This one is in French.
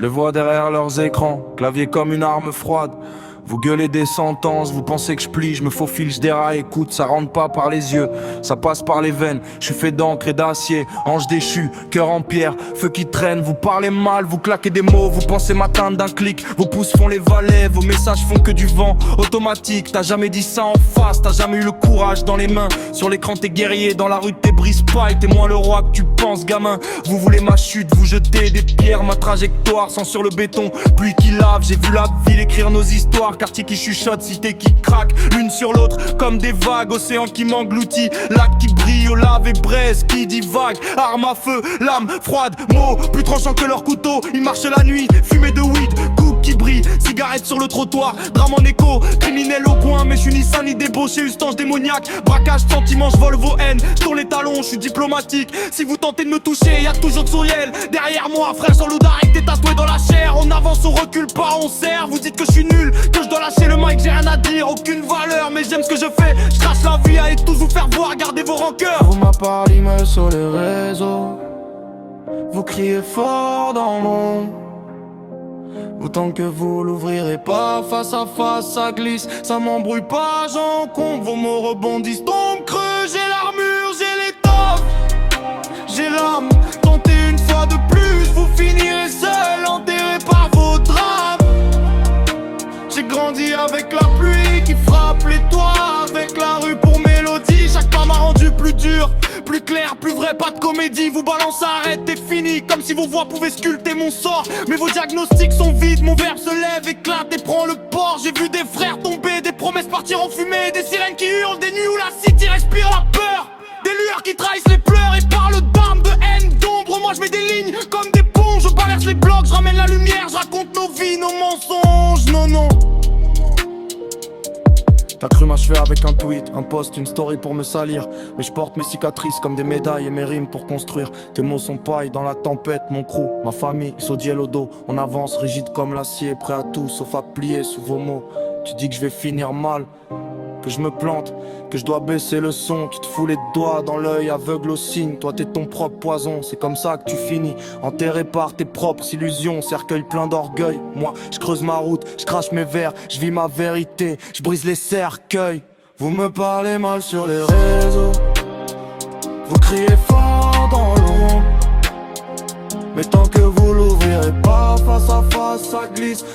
les vois derrière leurs écrans, clavier comme une arme froide. Vous gueulez des sentences, vous pensez que je plie, je me faufile, je déraille, écoute, ça rentre pas par les yeux, ça passe par les veines, je suis fait d'encre et d'acier, ange déchu, cœur en pierre, feu qui traîne, vous parlez mal, vous claquez des mots, vous pensez m'atteindre d'un clic, vos pouces font les valets, vos messages font que du vent automatique, t'as jamais dit ça en face, t'as jamais eu le courage dans les mains, sur l'écran t'es guerrier, dans la rue t'es brise-paille, t'es moins le roi que tu penses gamin, vous voulez ma chute, vous jetez des pierres, ma trajectoire, sans sur le béton, pluie qui lave, j'ai vu la ville écrire nos histoires, quartier qui chuchote, cité qui craque, l'une sur l'autre comme des vagues, océan qui m'engloutit, lac qui brille, au lave et braise qui divague, arme à feu, lame froide, mots plus tranchants que leur couteau, ils marchent la nuit, fumée de weed, coupe qui brille, cigarette sur le trottoir, drame en écho, criminel au coin, mais je suis ni sain ni débauché, ustange démoniaque, braquage, sentiment, je vole vos haines, sur les talons, je suis diplomatique, si vous tentez de me toucher, y'a toujours de souriel, derrière moi, frère Jean Loudaric, t'es tatoué dans la chair, on avance, on recule pas, on serre, vous dites que je suis nul, que je dois lâcher le mic, j'ai rien à dire, aucune valeur, mais j'aime ce que je fais, je crache la vie, allez tous vous faire voir, gardez vos rancœurs. Vous m'apparlez mal sur les réseaux, vous criez fort dans l'ombre, autant que vous l'ouvrirez pas, face à face ça glisse, ça m'embrouille pas, j'encombre, vos mots rebondissent, tombe creux, j'ai l'armure, j'ai l'étoffe, j'ai l'âme, tentez une fois de plus, vous finirez seul, enterré par vos drames. J'ai grandi avec la pluie qui frappe les toits, avec la rue pour mélodie, chaque pas m'a rendu plus dur, plus clair, plus vrai, pas de comédie, vous balancez, arrête, t'es fini, comme si vos voix pouvaient sculpter mon sort, mais vos diagnostics sont vides, mon verbe se lève, éclate et prend le port, j'ai vu des frères tomber, des promesses partir en fumée, des sirènes qui hurlent, des nuits où la city respire la peur, des lueurs qui trahissent les pleurs et parlent d'armes, de haine, d'ombre, moi je mets des lignes comme des ponts, je balance les blocs, je ramène la lumière, je raconte nos vies, nos mensonges, non. T'as cru m'achever avec un tweet, un post, une story pour me salir, mais je porte mes cicatrices comme des médailles et mes rimes pour construire. Tes mots sont paille dans la tempête, mon crew, ma famille, Sodiel au dos. On avance rigide comme l'acier, prêt à tout sauf à plier sous vos mots. Tu dis que je vais finir mal, que je me plante, que je dois baisser le son, qui te fout les doigts dans l'œil, aveugle au signe. Toi t'es ton propre poison, c'est comme ça que tu finis, enterré par tes propres illusions, cercueil plein d'orgueil. Moi je creuse ma route, je crache mes vers, je vis ma vérité, je brise les cercueils. Vous me parlez mal sur les réseaux, vous criez fort dans l'ombre, mais tant que vous l'ouvrirez pas face à face ça glisse.